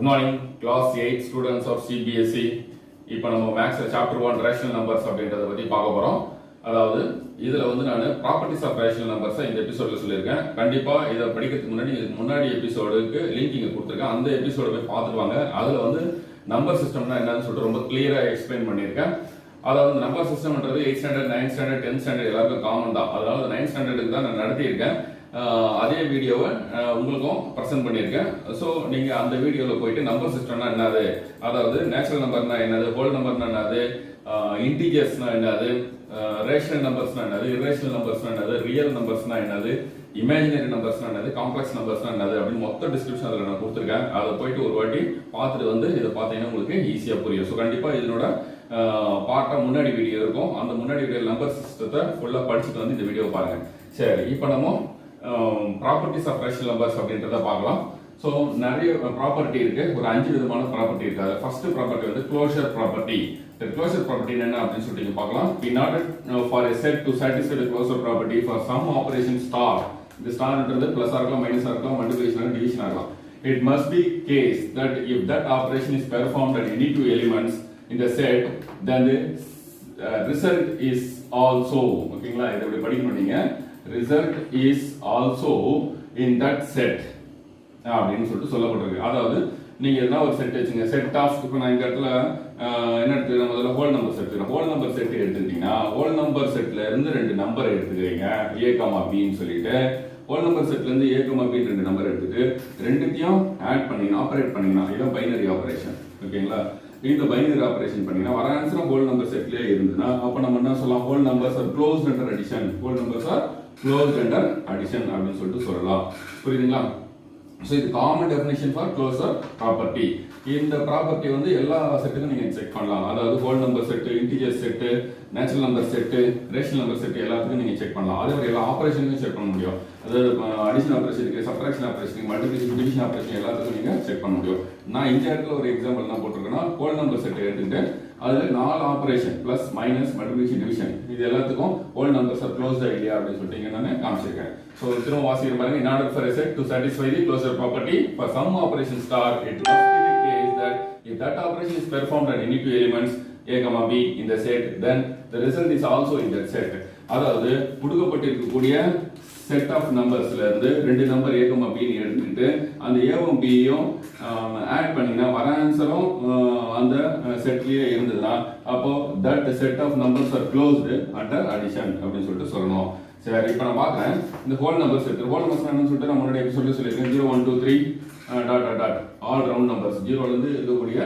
Good morning, class 8 students of CBSE. இப்போ நம்ம மேக்ஸ்ல சாப்டர் 1 ரேஷனல் நம்பர்ஸ் அப்படின்றத பத்தி பார்க்க போறோம். அதாவது இதுல வந்து நான் ப்ராப்பர்ட்டிஸ் ஆஃப் ரேஷனல் நம்பர்ஸ் இந்த எபிசோட்ல சொல்லியிருக்கேன். கண்டிப்பா இத படிக்கிறதுக்கு முன்னாடி எபிசோடுக்கு லிங்க் இங்க கொடுத்திருக்கேன். அந்த எபிசோட போய் பார்த்துட்டு வாங்க. அதுல வந்து நம்பர் சிஸ்டம்னா என்னன்னு சொல்லிட்டு ரொம்ப கிளியரா எக்ஸ்பிளைன் பண்ணியிருக்கேன். அதாவது நம்பர் சிஸ்டம்ன்றது 8th standard 9th standard 10th standard எல்லாருக்கும் காமன் தான். அதனால 9th ஸ்டாண்டர்டுக்கு தான் நான் நடத்தியிருக்கேன். அதே வீடியோவை உங்களுக்கும் ப்ரெசென்ட் பண்ணியிருக்கேன். ஸோ நீங்கள் அந்த வீடியோவில் போயிட்டு நம்பர் சிஸ்டம்னா என்னது, அதாவது நேச்சுரல் நம்பர்னா என்னது, ஹோல் நம்பர்னா என்னது, இன்டிஜர்ஸ்னா என்னது, ரேஷனல் நம்பர்ஸ்னா என்னது, இரேஷனல் நம்பர்ஸ்னா என்னது, ரியல் நம்பர்ஸ்னா என்னது, இமேஜினரி நம்பர்ஸ்னா என்னது, காம்ப்ளெக்ஸ் நம்பர்ஸ்னா என்னது அப்படின்னு மொத்த டிஸ்கிரிப்ஷன் அதில் நான் கொடுத்துருக்கேன். அதை போயிட்டு ஒரு வாட்டி பார்த்துட்டு வந்து இதை பார்த்தீங்கன்னா உங்களுக்கு ஈஸியாக புரியும். ஸோ கண்டிப்பாக இதனோட பார்ட்டாக முன்னாடி வீடியோ இருக்கும். அந்த முன்னாடி வீடியோ நம்பர் சிஸ்டத்தை ஃபுல்லாக படிச்சுட்டு வந்து இந்த வீடியோ பாருங்க. சரி, இப்போ நம்ம ப்ராப்பர்ட்டிஸ் ஆஃப் ரேஷனல் நம்பர்ஸ் அப்படின்றத பார்க்கலாம். ஸோ நிறைய ப்ராப்பர்ட்டி இருக்கு, ஒரு 5 விதமான ப்ராப்பர்ட்டி இருக்கு. அது ஃபர்ஸ்ட் ப்ராப்பர்ட்டி வந்து க்ளோஷர் ப்ராப்பர்ட்டி. இந்த க்ளோஷர் ப்ராப்பர்ட்டி என்ன அப்படின்னு சொல்லிட்டு பார்க்கலாம். In order for a set to satisfy the closure property for some operation star, இந்த ஸ்டார்ன்றது பிளஸ் இருக்கலாம், மைனஸ் இருக்கலாம், மல்டிப்ளிகேஷன் டிவிஷன் ஆகலாம். It must be case that if that operation is performed at any two elements in the set, then the result is also, ஓகேங்களா, இதை எப்படி படிக்கணும் நீங்க, result is also in that set அப்படின்னு சொல்லிட்டு சொல்லப்பட்டிருக்கு. அதாவது நீங்க எதனா ஒரு செட் வச்சுங்க, செட் ஆஃப், இப்போ நான் இந்த இடத்துல என்ன எடுத்துக்கிறேன், முதல்ல ஹோல் நம்பர் செட் எடுத்துக்கிறேன். ஹோல் நம்பர் செட் எடுத்துக்கிட்டீங்கன்னா ஹோல் நம்பர் செட்ல இருந்து 2 நம்பர் எடுத்துக்கிறீங்க, a, bன்னு சொல்லிட்டு ஹோல் நம்பர் செட்ல இருந்து a, b 2 நம்பர் எடுத்துட்டு ரெண்டுத்தையும் ஆட் பண்ணி ஆபரேட் பண்ணீங்கன்னா இதான் பைனரி ஆபரேஷன். ஓகேங்களா, இந்த பைனரி ஆபரேஷன் பண்ணீங்கன்னா வர ஆன்சர் ஹோல் நம்பர் செட்லயே இருந்ததுன்னா அப்ப நம்ம என்ன சொல்லலாம், whole numbers are closed under addition, whole numbers are closed under addition அப்படின்னு சொல்லிட்டு சொல்லலாம். புரியுதுங்களா? ஸோ இது common definition for closure property. இந்த ப்ராப்பர்ட்டி வந்து எல்லா செட்டுக்கும் நீங்க செக் பண்ணலாம். அதாவது whole number set, integer set, natural number set, rational number set எல்லாத்துக்கும் நீங்க செக் பண்ணலாம். அதே மாதிரி எல்லா ஆபரேஷனுக்கும் செக் பண்ண முடியும். அதாவது அடிஷன் ஆபரேஷனுக்கு, சப்ட்ராக்ஷன் ஆபரேஷனுக்கு, மல்டிப்ளிகேஷன், டிவிஷன் ஆபரேஷன் எல்லாத்துக்கும் நீங்க செக் பண்ண முடியும். நான் இந்த இடத்துல ஒரு எக்ஸாம்பிள் என்ன போட்டிருக்கேன்னா, ஹோல் நம்பர் செட் எடுத்துட்டு அதுல 4 operation plus minus multiplication division இது எல்லாத்துக்கும் whole numbers are closed idea அப்படின்னு சொல்லிட்டு நான் காமிச்சிருக்கேன். ஸோ திரும்ப வாசிக்கிற பாருங்க. In order for a set to satisfy the closure property for some operation star, it must be the case that if that operation is performed at any two elements a, b in the set, then the result is also in that set. அதாவது கொடுக்கப்பட்டிருக்கக்கூடிய set of நம்பர்ஸ்ல இருந்து 2 number a, b ன்னு எடுத்துக்கிட்டு அந்த a-வும் b-யும் add பண்ணீங்கன்னா வர ஆன்சரும் அந்த செட்லயே இருந்ததுன்னா அப்போ that set of numbers are closed under addition அப்படின்னு சொல்லிட்டு சொல்லணும். சரி, இப்போ நான் பார்க்குறேன் இந்த whole number set. Whole numbers என்னன்னு சொல்லிட்டு நான் முன்னாடி எபிசோட்ல சொல்லியிருக்கேன். 0 1 2 3 dot dot dot all round numbers. 0ல இருந்து இருக்கக்கூடிய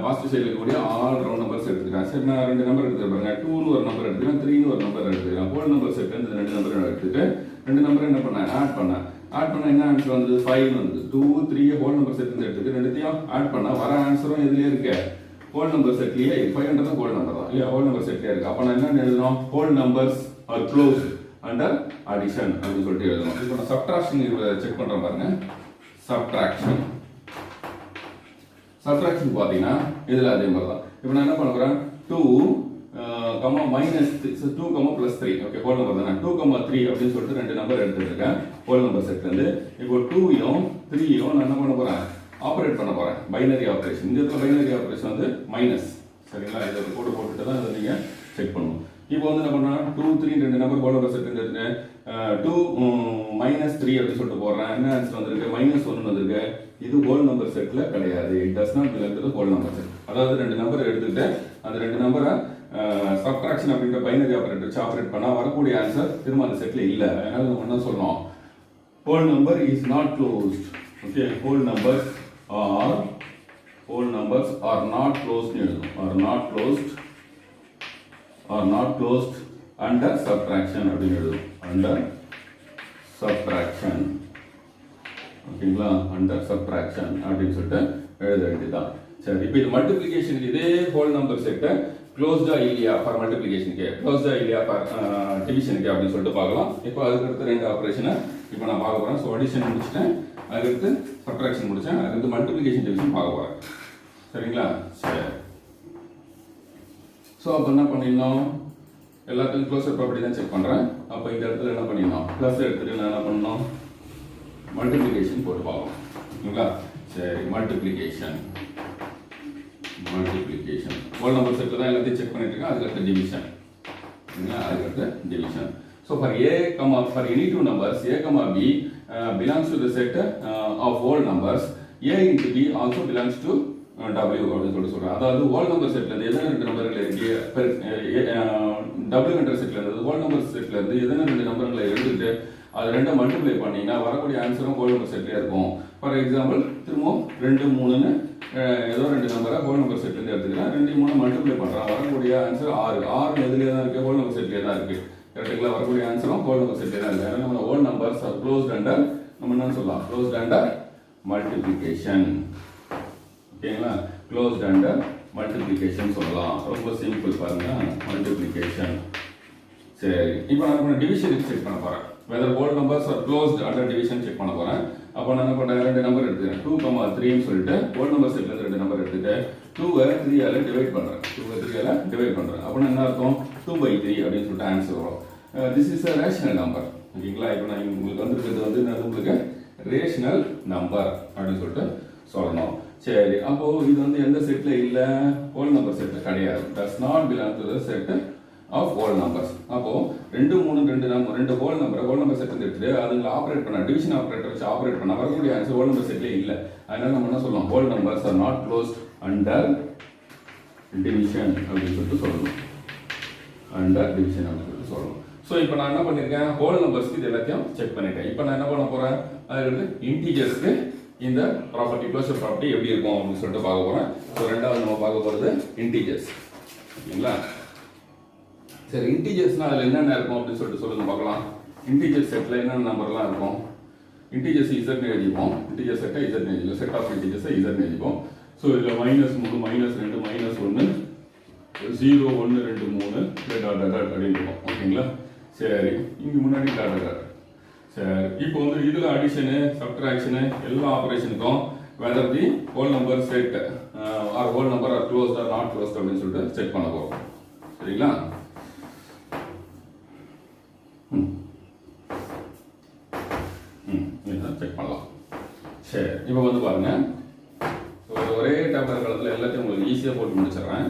பாசிட்டிவ் சைடுல இருக்கக்கூடிய ஆல் ரவுண்ட் நம்பர்ஸ் எடுத்துக்கிறேன். சரி, நான் 2 நம்பர் எடுத்துக்கிறேன். 2ன்னு ஒரு நம்பர் எடுத்துக்கிறேன், 3ன்னு ஒரு நம்பர் எடுத்துக்கிறேன். ஹோல் நம்பர் செட் இந்த 2 நம்பர் எடுத்துட்டு 2 நம்பர் என்ன பண்ணேன், ஆட் பண்ண என்ன ஆன்சர் வந்து 5 வந்து 2 3 ஹோல் நம்பர் செட் எடுத்துட்டு ரெண்டுத்தையும் ஆட் பண்ண வர ஆன்சரும் எதுலயே இருக்கு, ஹோல் நம்பர் செட்லயே 500 ஹோல் நம்பர் தான் இல்லையா, ஹோல் நம்பர் செட்லயே இருக்கு. அப்ப நான் என்ன எழுதணும், whole numbers are closed under addition அப்படின்னு சொல்லிட்டு எழுதணும். இப்போ நான் சப்ட்ராக்ஷன் செக் பண்றேன் பாருங்க. சப்ட்ராக்ஷன் பாத்தீங்கன்னா இதுல அதே மாதிரி தான். இப்போ நான் என்ன பண்ண போறேன், 2 minus 2 plus 3, okay, whole number தானே. 2 3 அப்படின்னு சொல்லிட்டு 2 நம்பர் எடுத்துருக்கேன் ஹோல் நம்பர் செட்ல இருந்து. இப்போ 2யும் 3யும் நான் என்ன பண்ண போறேன், ஆபரேட் பண்ண போறேன், பைனரி ஆபரேஷன். இந்த இடத்துல பைனரி ஆபரேஷன் வந்து மைனஸ். சரிங்களா, இதை கோடு போட்டுட்டு தான் இதை நீங்க செக் பண்ணணும். இப்போ வந்து என்ன பண்ணா 2 3 2 நம்பர் ஹோல் நம்பர் செட் எடுத்துட்டு 2 3 அப்படின்னு சொல்லிட்டு போடுறேன். என்ன ஆன்சர் வந்திருக்கு, -1 வந்திருக்கு. இது ஹோல் நம்பர் செட்ல கிடையாது. It does not belong to the whole number set. அதாவது 2 நம்பர் எடுத்துட்டு அந்த 2 நம்பரை சப்ட்ராக்ஷன் அப்படின்ற பைனரி ஆபரேட்டர் வச்சு ஆபரேட் பண்ணா வரக்கூடிய ஆன்சர் திரும்ப அந்த செட்ல இல்ல. அதனால நம்ம என்ன சொல்லணும், whole number is not closed. Okay, whole numbers are not closed எழுதணும். are not closed under subtraction அப்படின்னு எழுதும். under subtraction, ஓகேங்களா, under subtraction அப்படின்னு சொல்லிட்டு எழுத வேண்டியதுதான். சரி, இப்போ இது மல்டிப்ளிகேஷனுக்கு இதே ஹோல் நம்பர் செட்டை க்ளோஸ்டா இல்லையா ஃபார் மல்டிப்ளிகேஷனுக்கு, க்ளோஸ்டா இல்லையா ஃபார் டிவிஷனுக்கு அப்படின்னு சொல்லிட்டு பார்க்கலாம். இப்போ அதுக்கு அடுத்து 2 ஆபரேஷனை இப்போ நான் பார்க்க போறேன். ஸோ அடிஷன் முடிச்சிட்டேன், அதுக்கடுத்து சப்ட்ராக்ஷன் முடிச்சேன், அதுக்கு மல்டிப்ளிகேஷன் டிவிஷன் பார்க்க போறேன். சரிங்களா? சரி, ஸோ அப்போ என்ன பண்ணிடணும், எல்லாத்துக்கும் க்ளோசர் ப்ராப்பர்ட்டி தான் செக் பண்ணுறேன். அப்போ இந்த இடத்துல என்ன பண்ணிடணும், ப்ளஸ் எடுத்துகிட்டு நான் என்ன பண்ணணும், மல்டிப்ளிகேஷன் போட்டு பார்க்கணும். ஓகேங்களா? சரி மல்டிப்ளிகேஷன் ஹோல் நம்பர் செட்ல தான் எல்லாத்தையும் செக் பண்ணிட்டு இருக்கேன். அதுக்கு அடுத்து டிவிஷன், அதுக்கு அடுத்து division. So for for any two numbers a comma b belongs to the set of whole numbers, a into b also belongs to w அப்படின்னு சொல்றேன். அதாவது ஹோல் நம்பர் செட்ல இருந்து எதனா ரெண்டு நம்பர்கள் இருக்கு w என்ற செட்ல இருந்து ஹோல் நம்பர் செட்ல இருந்து எதனா ரெண்டு நம்பர்களை எடுத்துட்டு அது ரெண்டை மல்டிப்ளை பண்ணீங்கன்னா வரக்கூடிய ஆன்சரும் ஹோல் நம்பர் செட்லயே இருக்கும். ஃபார் எக்ஸாம்பிள் திரும்பவும் 2 3ன்னு ஏதோ ரெண்டு நம்பரை ஹோல் நம்பர் செட்ல இருந்து எடுத்துக்கிறேன். 2 3 மல்டிப்ளை பண்றேன், வரக்கூடிய ஆன்சர் 6. 6 எதுலயே தான் இருக்கு, ஹோல் நம்பர் செட்லயே தான் இருக்கு. கரெக்ட்டுங்களா? வரக்கூடிய ஆன்சரும் ஹோல் நம்பர் செட்லயே தான் இருக்கு. நம்ம whole numbers are closed under நம்ம என்ன சொல்லலாம், க்ளோஸ்ட் அண்டர் மல்டிப்ளிகேஷன். ஓகேங்களா? க்ளோஸ்ட் அண்டர் மல்டிப்ளிகேஷன் சொல்லலாம். ரொம்ப சிம்பிள் பாருங்க, மல்டிப்ளிகேஷன். சரி, இப்போ நான் டிவிஷன் செக் பண்ண போறேன். whether whole numbers are closed under division check பண்ண போறேன். அப்ப நான் என்ன பண்றேன், ரெண்டு நம்பர் எடுத்துக்கிறேன். 2, 3 ன்னு சொல்லிட்டு whole number செட்ல இருந்து ரெண்டு நம்பர் எடுத்துட்டு 2 3 ஆல டிவைட் பண்றேன். 2 3 ஆல டிவைட் பண்றேன். அப்ப என்ன அர்த்தம், 2/3 அப்படினு சொல்லிட்டு ஆன்சர் வரும். this is a rational number. ஓகேங்களா? இப்போ நான் உங்களுக்கு வந்திருக்கிறது வந்து நான் உங்களுக்கு ரேஷனல் நம்பர் அப்படினு சொல்லிட்டு சொல்லணும். சரி, அப்போ இது வந்து எந்த செட்ல இல்ல, ஹோல் நம்பர் செட்ல கிடையாது. does not belong to the set of whole numbers. அப்போ 2 3 ரெண்டு ஹோல் நம்பர் செட் எடுத்துட்டு அதுல ஆபரேட் பண்ண டிவிஷன் ஆபரேட்டர் வச்சு ஆபரேட் பண்ண வரக்கூடிய ஆன்சர் ஹோல் நம்பர் செட்ல இல்ல. அதனால நம்ம என்ன சொல்லலாம், whole numbers are not closed under division அப்படின்னு சொல்லிட்டு சொல்லணும். அண்டர் டிவிஷன் அப்படின்னு சொல்லிட்டு சொல்லணும். சோ இப்போ நான் என்ன பண்ணிருக்கேன், ஹோல் நம்பர்ஸ்க்கு இது எல்லாத்தையும் செக் பண்ணிட்டேன். இப்போ நான் என்ன பண்ண போறேன், அதாவது இன்டிஜர்ஸ்க்கு இந்த ப்ராப்பர்ட்டி க்ளோஷர் ப்ராப்பர்ட்டி எப்படி இருக்கும் அப்படின்னு சொல்லிட்டு பார்க்க போறேன். ஸோ ரெண்டாவது நம்ம பார்க்க போறது இன்டிஜர்ஸ். ஓகேங்களா? சரி, இன்டிஜர்ஸ்னா அதுல என்னென்ன இருக்கும் அப்படின்னு சொல்லிட்டு சொல்லுங்க பார்க்கலாம். இன்டிஜர் செட்ல என்னென்ன நம்பர்லாம் இருக்கும். இன்டிஜர்ஸ் இசட்னு எழுதிப்போம். இன்டிஜர் செட்டை இசட்னு எழுதிப்போம். செட் ஆஃப் இன்டிஜர்ஸை இசட்னு எழுதிப்போம். ஸோ இதில் -3 -2 -1 0 1 2 3 டாட் டாட் அப்படின்னு இருக்கும். ஓகேங்களா? சரி, இங்கே முன்னாடி டாட் டாட். சரி, இப்போ வந்து இதில் அடிஷனு சப்ட்ராக்ஷனு எல்லா ஆப்ரேஷனுக்கும் whether the whole number set are whole number are closed or not closed அப்படின்னு சொல்லிட்டு செக் பண்ண போகிறோம். சரிங்களா? செக் பண்ணலாம். சரி, இப்போ வந்து பாருங்க, ஒரே டேப்லெட் காலத்தில் எல்லாத்தையும் உங்களுக்கு ஈஸியாக போட்டு முடிச்சிடுறேன்.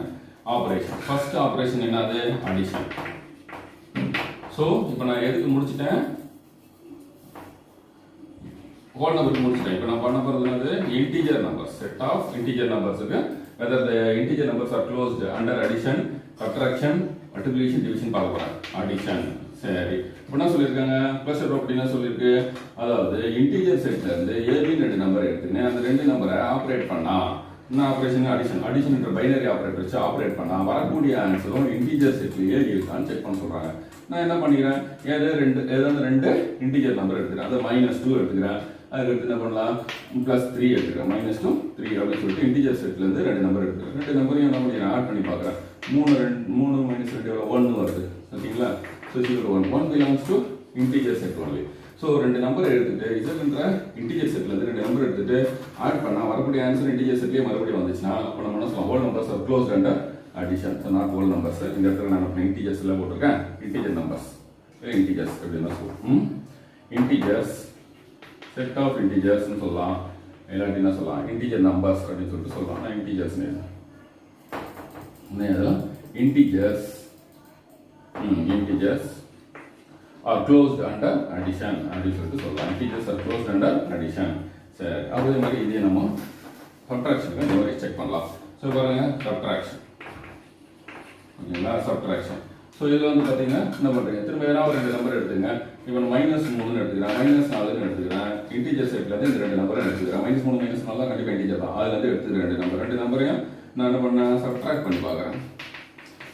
ஆப்ரேஷன் ஃபர்ஸ்ட் ஆப்ரேஷன் என்னது, அடிஷன். ஸோ இப்போ நான் எதுக்கு முடிச்சிட்டேன், ஹோல் நம்பருக்கு முடிச்சிட்டேன். இப்போ நான் பண்ண போகிறது என்னது, integer numbers, set of integer நம்பர்ஸுக்கு whether the integer numbers are closed under addition, subtraction, multiplication, division பார்க்க போறேன். அடிஷன். சரி, இப்போ என்ன சொல்லியிருக்காங்க, க்ளோஷர் ப்ராப்பர்ட்டி என்ன சொல்லியிருக்கு, அதாவது இன்டிஜர் செட்ல இருந்து ஏபின்னு ரெண்டு நம்பர் எடுத்துன்னு அந்த ரெண்டு நம்பரை ஆப்ரேட் பண்ணா என்ன ஆப்ரேஷன், அடிஷன் என்ற பைனரி ஆப்ரேட்டர் வச்சு ஆப்ரேட் பண்ணா வரக்கூடிய ஆன்சரும் இன்டிஜர் செட்லயே இருக்கான்னு செக் பண்ண சொல்றாங்க. நான் என்ன பண்ணிக்கிறேன், ஏதாவது ரெண்டு இன்டிஜர் நம்பர் எடுத்துக்கிறேன். அதை -2 எடுத்துக்கிறேன். அதுக்கு எடுத்து என்ன பண்ணலாம், +3 எடுத்துக்கிறேன். -2 3 அப்படின்னு சொல்லிட்டு இன்டிஜர் செட்ல இருந்து ரெண்டு நம்பர் எடுத்துக்கிறேன். ரெண்டு நம்பரையும் என்ன பண்ணி ஆட் பண்ணி பார்க்குறேன். 3 - 2 1 வருது. ஓகேங்களா? So 1 belongs to integer set only. So ரெண்டு நம்பர் எடுத்துட்டு இசட்ன்ற இன்டிஜர் செட்ல இருந்து ரெண்டு நம்பர் எடுத்துட்டு ஆட் பண்ணா வரக்கூடிய ஆன்சர் இன்டிஜர் செட்லயே மறுபடியும் வந்துச்சுன்னா அப்ப நம்ம என்ன சொல்லலாம், whole numbers are closed under addition. So not whole numbers. இந்த இடத்துல நான் இன்டிஜர்ஸ் எல்லாம் போட்டிருக்கேன். இன்டிஜர் நம்பர்ஸ், இன்டிஜர்ஸ் அப்படின்னு சொல்லுவோம். இன்டிஜர்ஸ், செட் ஆஃப் இன்டிஜர்ஸ்னு சொல்லலாம், இல்லாட்டி என்ன சொல்லலாம், இன்டிஜர் நம்பர்ஸ் அப்படின்னு சொல்லிட்டு சொல்லலாம். நான் integers integers are closed under addition அப்படி சொல்லிட்டு சொல்லலாம். integers are closed under addition. சரி, அதே மாதிரி இதே நம்ம சப்ட்ராக்ஷனுக்கு இந்த மாதிரி செக் பண்ணலாம். ஸோ பாருங்க, சப்ட்ராக்ஷன். ஓகேங்களா? சப்ட்ராக்ஷன். ஸோ இதில் வந்து பார்த்தீங்கன்னா என்ன பண்ணுறீங்க, திரும்ப ஏதாவது ரெண்டு நம்பர் எடுத்துங்க. இப்போ -3 எடுத்துக்கிறேன், -4 எடுத்துக்கிறேன். இன்டிஜர் செட்லேருந்து இந்த ரெண்டு நம்பரை எடுத்துக்கிறேன். -3 -4 கண்டிப்பாக இன்டிஜர் தான். அதுலேருந்து எடுத்துக்கிறேன் ரெண்டு நம்பரையும் நான் என்ன பண்ணேன், சப்ட்ராக்ட் பண்ணி பார்க்குறேன்.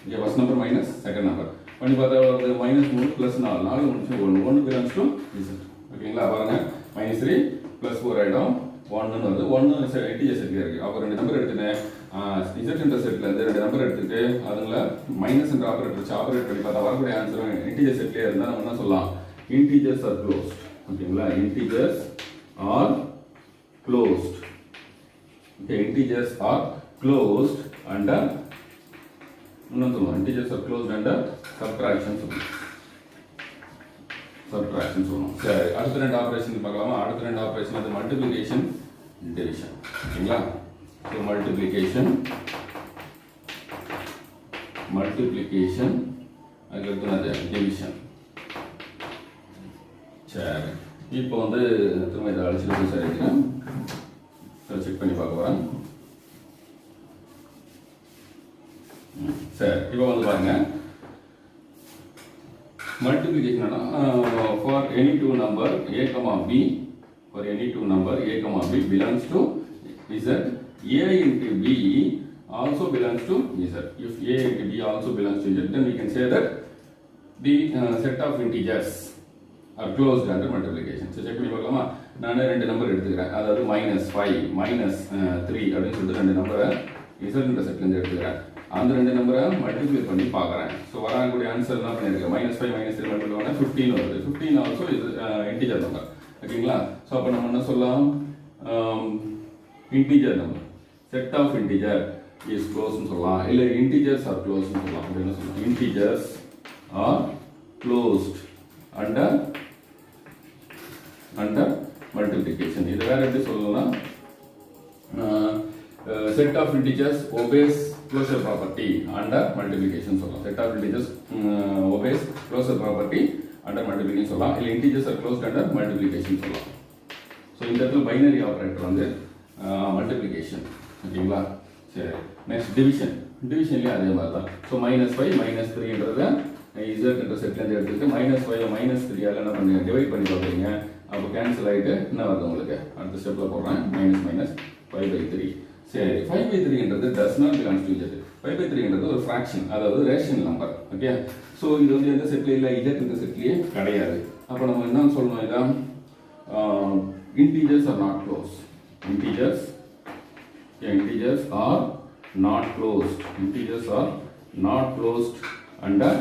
இங்கே first number minus second number பண்ணி பார்த்தா -3 +4 4 முடிச்சு 1 belongs to Z. ஓகேங்களா? பாருங்க, -3 +4 ஆயிடும், 1 வருது. 1 இன்டிஜர் செட்ல இருக்கு. அப்போ ரெண்டு நம்பர் எடுத்துனேன். Z என்ற செட்ல இருந்து ரெண்டு நம்பர் எடுத்துட்டு அதுல மைனஸ் என்ற ஆபரேட்டர் வச்சு ஆபரேட் பண்ணி பார்த்தா வரக்கூடிய ஆன்சர் இன்டிஜர் செட்லயே இருந்தா நம்ம என்ன சொல்லலாம், இன்டிஜர்ஸ் ஆர் க்ளோஸ்ட். ஓகேங்களா? Integers are closed. Okay, integers are closed under integers are closed under subtraction சொல்லுவோம். சரி, அடுத்த ரெண்டு ஆபரேஷன் பார்க்கலாமா? அடுத்த ரெண்டு ஆபரேஷன் அது மல்டிப்ளிகேஷன், டிவிஷன். ஓகேங்களா? ஸோ மல்டிப்ளிகேஷன் அதுக்கு அடுத்து டிவிஷன். சரி, இப்போ வந்து திரும்ப இதை அழிச்சிட்டு சரி வைக்கிறேன். செக் பண்ணி பார்க்க போகிறேன். சரி, இப்போ வந்து பாருங்க, multiplication for any two number a, b, for any two number a, b belongs to z, a into b also belongs to z. If a into b also belongs to z, then we can say that the set of integers are closed under multiplication. So check பண்ணி பார்க்கலாமா? நான் ரெண்டு number எடுத்துக்கிறேன். அதாவது -5 -3 அப்படின்னு சொல்லிட்டு ரெண்டு நம்பரை z என்ற செட்ல இருந்து எடுத்துக்கிறேன். அந்த ரெண்டு நம்பரை மல்டிப்ளை பண்ணி பார்க்குறேன். ஸோ வரக்கூடிய ஆன்சர் என்ன பண்ணியிருக்கேன்? -5 -3 மல்டிப்ளை பண்ணால் 15 வருது. 15 ஆல்சோ இது இன்டிஜர் நம்பர். ஓகேங்களா? ஸோ அப்போ நம்ம என்ன சொல்லலாம்? Integer number, set of integer is க்ளோஸ்னு சொல்லலாம், இல்லை இன்டிஜர்ஸ் ஆர் க்ளோஸ்னு சொல்லலாம். அப்படின்னு சொல்லலாம், integers are closed under multiplication. இது வேற எப்படி சொல்லலாம்? set of integers obeys closure property under multiplication சொல்லலாம். set of integers obeys closure property under multiplication சொல்லலாம், இல்ல integers are closed under multiplication சொல்லலாம். ஸோ இந்த இடத்துல பைனரி ஆபரேட்டர் வந்து மல்டிப்ளிகேஷன். ஓகேங்களா? சரி, நெக்ஸ்ட் டிவிஷன். டிவிஷன்லேயே அதே மாதிரி தான். ஸோ -5 -3ன்றத z என்ற செட்லேருந்து எடுத்துட்டு -5 -3 என்ன பண்ணுங்க? டிவைட் பண்ணி பார்க்குறீங்க. அப்போ கேன்சல் ஆகிட்டு என்ன வருது உங்களுக்கு? அடுத்த ஸ்டெப்பில் போடுறேன், -5/3. சரி, 5/3ன்றது does not belong to z. 5/3ன்றது ஒரு ஃப்ராக்ஷன், அதாவது ரேஷனல் நம்பர். ஓகே, ஸோ இது வந்து எந்த செட்லேயும் இல்லை, z என்ற செட்லேயே கிடையாது. அப்போ நம்ம என்ன சொல்லணும்? இதான் integers are not closed. Integers are not closed. Integers are not closed under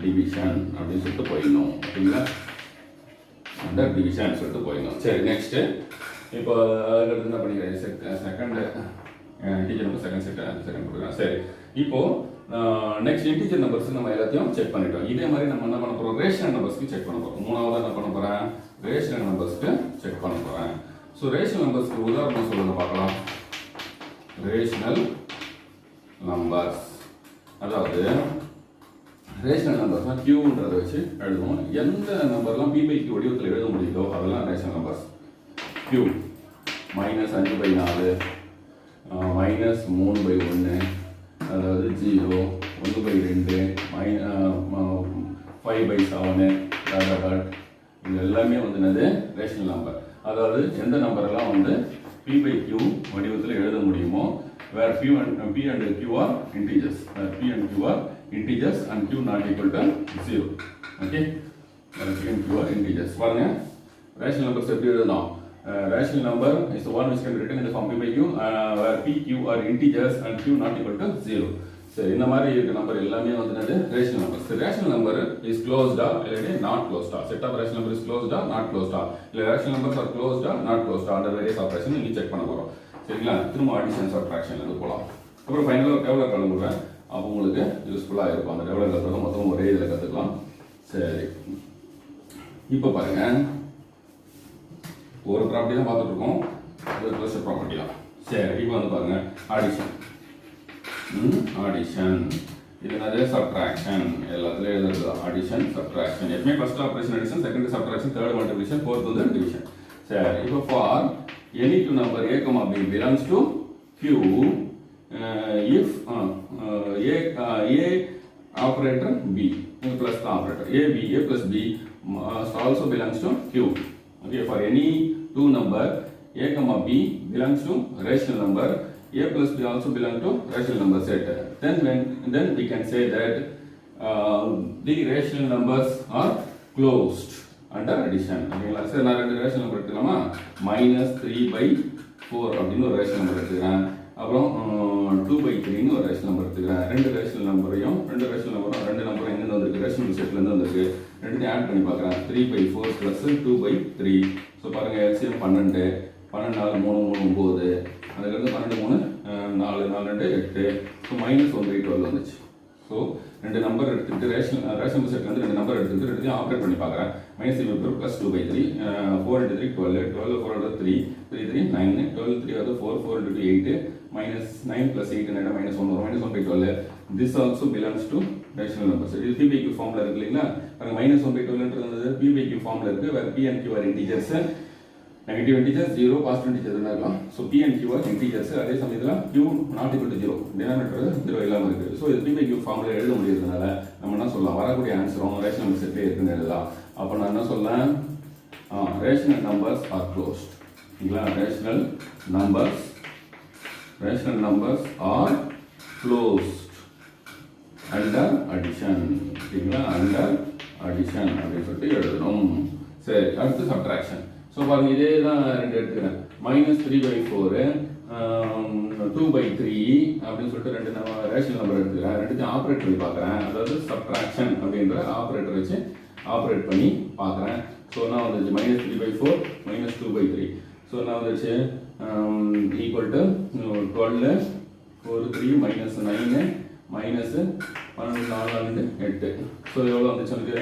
division அப்படின்னு சொல்லிட்டு போயிடணும். ஓகேங்களா? அண்டர் டிவிஷன் சொல்லிட்டு போயிடணும். சரி, நெக்ஸ்ட் இப்போ அதுக்கு என்ன பண்ணிக்கிறேன்? செகண்ட் இன்டிஜர் நம்பர் செகண்ட் கொடுக்குறேன். சரி, இப்போ நெக்ஸ்ட் இன்டிஜர் நம்பர்ஸ் நம்ம எல்லாத்தையும் செக் பண்ணிட்டோம். இதே மாதிரி நம்ம என்ன பண்ண போகிறோம்? ரேஷனல் நம்பர்ஸ்க்கு செக் பண்ண போகிறோம். மூணாவதாக என்ன பண்ண போகிறேன்? ரேஷனல் நம்பர்ஸ்க்கு செக் பண்ண போகிறேன். ஸோ ரேஷனல் நம்பர்ஸ்க்கு உதாரணம் சொல்லுங்க பார்க்கலாம். ரேஷனல் நம்பர்ஸ், அதாவது ரேஷனல் நம்பர்ஸ்னால் கியூன்றதை வச்சு எழுதுவோம். எந்த நம்பர்லாம் p/q வடிவத்தில் எழுத முடியுதோ அதெல்லாம் ரேஷனல் நம்பர்ஸ். q -5/4 -3/1, அதாவது 0 1/2 5/7 இது எல்லாமே வந்து என்னது? Rational number. அதாவது எந்த நம்பரெல்லாம் வந்து p/q வடிவத்தில் எழுத முடியுமோ, where p and q are integers, p and q are integers and q not equal to 0. Okay, p and q are integers. பாருங்க, ரேஷனல் நம்பர்ஸ் எப்படி எழுதணும்? Rational number is the one which can be written in the form p/q where p, q are integers and q not equal to 0. சரி, இந்த மாதிரி இருக்க number எல்லாமே வந்து என்னது? Rational number. சரி, ரேஷனல் நம்பர் இஸ் க்ளோஸ்டா இல்லை நாட் க்ளோஸ்டா? Set of rational number is க்ளோஸ்டா நாட் க்ளோஸ்டா? இல்லை ரேஷனல் நம்பர்ஸ் ஆர் க்ளோஸ்டா நாட் க்ளோஸ்டா? அண்டர் வேரியஸ் ஆபரேஷன் நீங்க செக் பண்ண போறோம். சரிங்களா? திரும்ப அடிஷன் சப்ட்ராக்ஷன்ல இருந்து போகலாம். அப்புறம் ஃபைனலாக ஒரு டேபிளர் கலந்துடுறேன். அப்போ உங்களுக்கு யூஸ்ஃபுல்லாக இருக்கும். அந்த டேபிளர் கற்றுக்கலாம், மொத்தம் ஒரே இதில் கற்றுக்கலாம். சரி, இப்போ பாருங்க, ஒரு ப்ராப்பர்ட்டி தான் பார்த்துட்டு இருக்கோம், அது க்ளோஷர் ப்ராப்பர்ட்டி தான். சரி, இப்போ வந்து பாருங்க, ஆடிஷன். இது என்னது? சப்ட்ராக்ஷன். எல்லாத்துலேயும் எழுதுறது ஆடிஷன் சப்ட்ராக்ஷன். எப்பவுமே first operation addition, second subtraction, third multiplication, fourth வந்து டிவிஷன். சரி, இப்போ for any two number a, b belongs to q if a operator b plus the operator a plus b also belongs to q. Okay, for any two number a, b belongs to rational number, a plus b also belong to rational number set. Then we can say that the rational numbers are closed under addition. ஓகேங்களா? சரி, நான் ரெண்டு rational number எடுத்துக்கலாமா? -3/4 அப்படின்னு ஒரு rational number எடுத்துக்கிறேன். அப்புறம் 2/3ன்னு ஒரு ரேஷனல் நம்பர் எடுத்துக்கிறேன். ரெண்டு ரேஷனல் நம்பரும் ரெண்டு நம்பரும் எங்கேருந்து வந்திருக்கு? ரேஷனல் செட்லேருந்து வந்திருக்கு. ரெண்டுத்தையும் ஆட் பண்ணி பார்க்குறேன். 3/4 + 2/3. ஸோ பாருங்கள், எல்சிஎம் 12, 12 4 3 3 9, அதுக்கடுத்து 12 3 4 4 2 8. ஸோ -1/12 வந்துச்சு. ஸோ ரெண்டு நம்பர் எடுத்துக்கிட்டு ரேஷனல் செட் வந்து ரெண்டு நம்பர் எடுத்துக்கிட்டு ரெண்டுத்தையும் ஆப்ரேட் பண்ணி பார்க்குறேன். -3 + 2/3 4 × 3 12 12 4 3 3 3 9 12 3 அது 4 4 × 2 8 -9 + 8 என்ன -1 வரும் -1/12. This also belongs to rational numbers. இது p/q ஃபார்ம்ல இருக்கு இல்லைங்களா? பாருங்க -1/12ன்றது p/q ஃபார்ம்ல இருக்கு. where p and q are integers. Negative integers 0 positive integers இருக்கலாம். So p and q are integers. அதே சமயத்தில் q not equal to 0 denominator 0 இல்லாமல் இருக்குது. ஸோ இது p/q ஃபார்ம்ல எழுத முடியறதுனால நம்ம என்ன சொல்லலாம், வரக்கூடிய ஆன்சரும் ரேஷனல் நம்பர் செட்லேயே இருக்குன்னு எழுதலாம். அப்போ நான் என்ன சொல்லலாம், ரேஷனல் நம்பர்ஸ் ஆர் க்ளோஸ்ட். இல்லைங்களா? Rational numbers R closed under addition. சரிங்களா? அண்டர் அடிஷன் அப்படின்னு சொல்லிட்டு எழுதணும். சரி, அடுத்து சப்ட்ராக்ஷன். ஸோ பாருங்க, இதே தான் ரெண்டு எடுத்துக்கிறேன். -3/4 2/3 அப்படின்னு சொல்லிட்டு ரெண்டு ரேஷனல் நம்பர் எடுத்துக்கிறேன். ரெண்டுத்தையும் ஆப்ரேட் பண்ணி பார்க்குறேன். அதாவது சப்ட்ராக்ஷன் அப்படின்ற ஆப்ரேட்டர் வச்சு ஆப்ரேட் பண்ணி பார்க்குறேன். ஸோ நான் வந்துச்சு -3/4 -2/3. ஸோ நான் வந்துச்சு ஈக்குவல் டு 12 4 3 -9 -12 8. ஸோ எவ்வளோ வந்துச்சு எனக்கு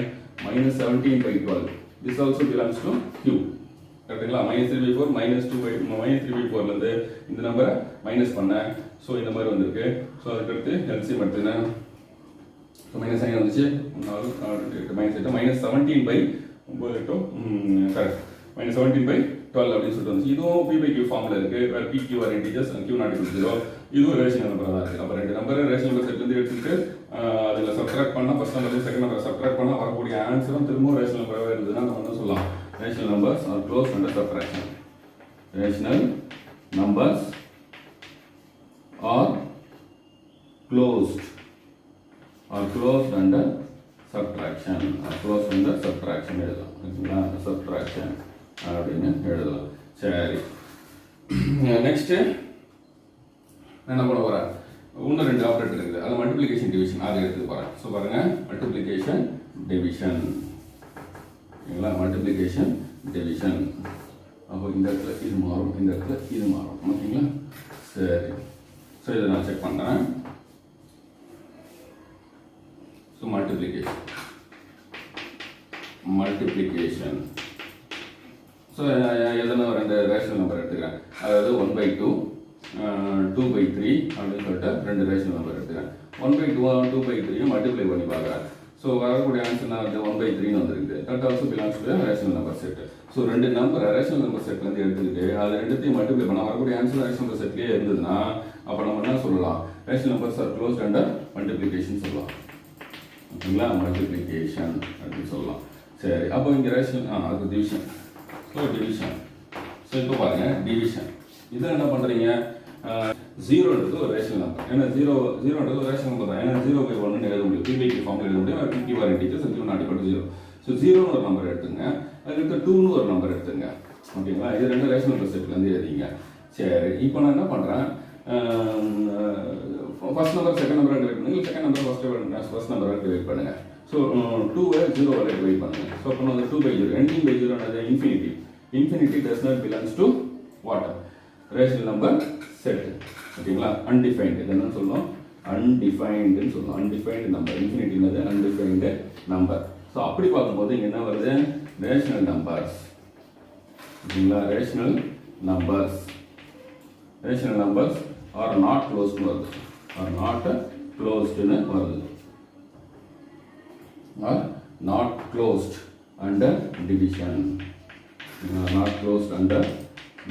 -17/12. This also belongs to Q. கரெக்டுங்களா? -3/4 -3/4லேருந்து இந்த நம்பரை மைனஸ் பண்ணேன். ஸோ இந்த மாதிரி வந்திருக்கு. ஸோ அதுக்கடுத்து எல்சிஎம் எடுத்துனேன். ஸோ -9 வந்துச்சு, 4 -8 -17/9 கரெக்ட் -17/12 அப்படின்னு சொல்லிட்டு வந்துச்சு. இதுவும் p/q ஃபார்மில் இருக்கு. p/q are integers and q not equal to 0. இதுவும் ரேஷனல் நம்பராக தான் இருக்குது. அப்போ ரெண்டு நம்பர் ரேஷனல் நம்பர் செட்லேருந்து எடுத்துக்கிட்டு அதில் சப்ட்ராக்ட் பண்ணால் first number second number subtract பண்ணால் வரக்கூடிய ஆன்சரும் திரும்பவும் ரேஷனல் நம்பராகவே இருந்ததுன்னா நம்ம என்ன சொல்லலாம், rational numbers R closed under subtraction. Rational numbers R closed under subtraction. எழுதலாம். ஓகேங்களா? சப்ட்ராக்ஷன் அப்படின்னு எழுதலாம். சரி, நெக்ஸ்ட்டு என்ன பண்ண போகிறேன், இன்னும் ரெண்டு ஆப்ரேட்டர் இருக்குது. அது மல்டிப்ளிகேஷன் டிவிஷன், அதை எடுத்துக்க போகிறேன். ஸோ பாருங்கள், மல்டிப்ளிகேஷன் டிவிஷன். ஓகேங்களா? Multiplication division. அப்போ இந்த இடத்துல இது மாறும், இந்த இடத்துல இது மாறும். ஓகேங்களா? சரி, ஸோ இதை நான் செக் பண்ணுறேன். So multiplication. ஸோ எதனா ரெண்டு ரேஷனல் நம்பர் எடுத்துக்கிறேன். அதாவது 1/2 2/3 அப்படின்னு சொல்லிட்டு ரெண்டு ரேஷனல் நம்பர் எடுத்துக்கிறேன். 1/2 2/3 மல்டிப்ளை பண்ணி பார்க்குறேன். ஸோ வரக்கூடிய ஆன்சர் நான் வந்து 1/3 வந்துருக்குது. That also belongs to rational number set. So ரெண்டு நம்பர் ரேஷனல் நம்பர் செட்லேருந்து எடுத்துக்கிட்டு அது ரெண்டுத்தையும் மல்டிப்ளை பண்ணால் வரக்கூடிய ஆன்சர் ரேஷனல் நம்பர் செட்லேயே இருந்ததுன்னா அப்போ நம்ம என்ன சொல்லலாம், rational numbers R closed under multiplication சொல்லலாம். ஓகேங்களா? மல்டிப்ளிகேஷன் அப்படின்னு சொல்லலாம். சரி, அப்போ இங்கே ரேஷனல் அது டிவிஷன். So division. ஸோ இப்போ பாருங்கள், டிவிஷன் இதில் என்ன பண்ணுறீங்க, 0ன்றது ஒரு ரேஷனல் நம்பர். ஏன்னா 0ன்றது ஒரு ரேஷனல் நம்பர் தான். ஏன்னா 0/1 எழுத முடியும், p/q ஃபார்மில் எழுத முடியும். p/q are integers and q not equal to 0. So 0ன்னு ஒரு நம்பர் எடுத்துங்க, அதுக்கு 2ன்னு ஒரு நம்பர் எடுத்துங்க. ஓகேங்களா? இது ரெண்டு ரேஷனல் நம்பர் செட்லேருந்து எழுதிங்க. சரி, இப்போ நான் என்ன பண்ணுறேன், first number second number divide பண்ணுங்க, second number first number divide பண்ணுங்க. ஸோ 2வை 0 வரை டிவைட் பண்ணுங்க. ஸோ அப்போ வந்து 2/0 ending by 0 என்னது, infinity does not belongs to what, rational number set. ஓகேங்களா? அன்டிஃபைன்டு, இது என்ன சொல்லணும், அன்டிஃபைன்டுன்னு சொல்லணும். அன்டிஃபைன்டு நம்பர், இன்ஃபினிட்டினது அன்டிஃபைன்டு நம்பர். ஸோ அப்படி பார்க்கும்போது இங்கே என்ன வருது, ரேஷனல் நம்பர்ஸ். ஓகேங்களா? ரேஷனல் நம்பர்ஸ் ஆர் நாட் க்ளோஸ்ட்னு வருது, ஆர் நாட் க்ளோஸ்ட்னு வருது, are not closed under division. Not closed under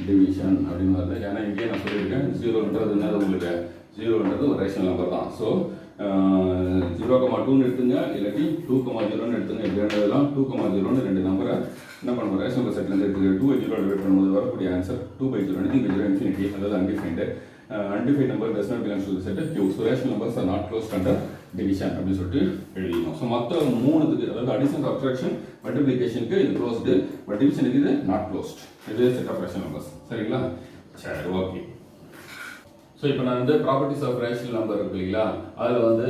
division அப்படின்னு வருது. ஏன்னா இங்கே நான் சொல்லியிருக்கேன், 0ன்றது என்னது, உங்களுக்கு 0ன்றது ஒரு ரேஷனல் நம்பர் தான். ஸோ 0,2ன்னு எடுத்துங்க, இல்லாட்டி 2,0ன்னு எடுத்துங்க. இப்படி ரெண்டதெல்லாம் 2,0ன்னு ரெண்டு நம்பரை என்ன பண்ணுவோம், ரேஷனல் நம்பர் செட்லேருந்து எடுத்துக்க 2/0 டிவைட் பண்ணும்போது வரக்கூடிய ஆன்சர் 2/0 இன்ஃபினிட்டி, அதாவது undefined. Undefined number does not belong to the set Q. So rational numbers are not closed under division அப்படின்னு சொல்லிட்டு எழுதினோம். ஸோ மற்ற மூணுத்துக்கு, அதாவது அடிஷன், சப்ட்ராக்ஷன், மல்டிப்ளிகேஷனுக்கு இது க்ளோஸ்டு, பட் டிவிஷனுக்கு இது நாட் க்ளோஸ்ட். இது செட் ஆஃப் ரேஷனல் நம்பர்ஸ். சரிங்களா? சரி, ஓகே. ஸோ இப்போ நான் வந்து ப்ராப்பர்ட்டிஸ் ஆஃப் ரேஷனல் நம்பர் இருக்கு இல்லைங்களா, அதில் வந்து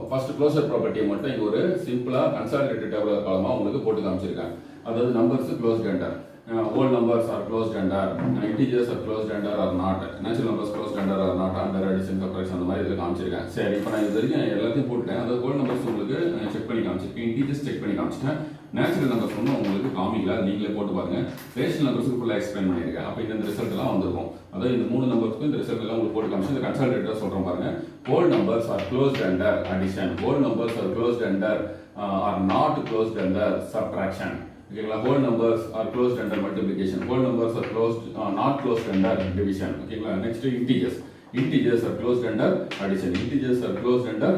ஃபர்ஸ்ட் க்ளோசர் ப்ராப்பர்ட்டியை மட்டும் இங்கே ஒரு சிம்பிளாக கன்சாலிடேட்டட் டேபிள் காலமாக உங்களுக்கு போட்டு காமிச்சிருக்கேன். அதாவது numbers closed under whole numbers are closed under, integers are closed under or not, natural numbers closed under or not, under addition, subtraction அந்த மாதிரி இதில் காமிச்சிருக்கேன். சரி, இப்போ நான் இது வரைக்கும் எல்லாத்தையும் போட்டுட்டேன். அந்த whole numbers உங்களுக்கு செக் பண்ணி காமிச்சிருக்கேன், integers செக் பண்ணி காமிச்சிட்டேன். நேச்சுரல் நம்பர்ஸ் ஒன்றும் உங்களுக்கு காமிக்கல, நீங்களே போட்டு பாருங்க. ரேஷனல் நம்பர்ஸுக்கு ஃபுல்லாக எக்ஸ்பிளைன் பண்ணியிருக்கேன். அப்போ இந்த ரிசல்ட் எல்லாம் வந்திருக்கும். அதாவது இந்த 3 நம்பருக்கும் இந்த ரிசல்ட் எல்லாம் உங்களுக்கு போட்டு காமிச்சு இந்த கன்சால்டேட்டா சொல்றேன் பாருங்க. whole numbers are closed under addition, whole numbers are closed under are not closed under subtraction. ஓகேங்களா? whole numbers are closed under multiplication, whole numbers are closed not closed under division. ஓகேங்களா? next integers, integers are closed under addition, integers are closed under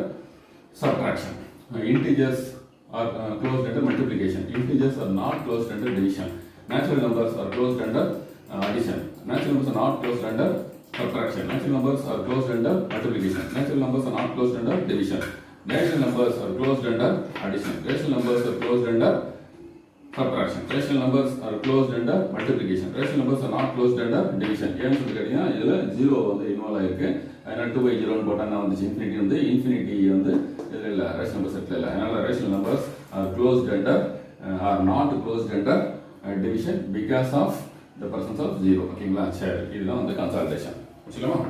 subtraction, integers are closed under multiplication, integers are not closed under division, natural numbers are closed under addition, natural numbers are not closed under subtraction, natural numbers are closed under multiplication, natural numbers are not closed under division, rational numbers are closed under addition, rational numbers are closed under subtraction, rational numbers are closed under multiplication, rational numbers are not closed under division. ஏன்னு சொல்லி கேட்டீங்கன்னா இதுல 0 வந்து involve ஆயிருக்கு. அதனால 2/0 ன்னு போட்டா நான் வந்து இன்ஃபினிட்டி வந்து இன்ஃபினிட்டி வந்து இதுல இல்ல, ரேஷனல் நம்பர்ஸ் செட்ல இல்ல. அதனால rational numbers are closed under are not closed under division because of the presence of 0. ஓகேங்களா? சரி, இதுதான் வந்து கன்சால்டேஷன். புரியுமா?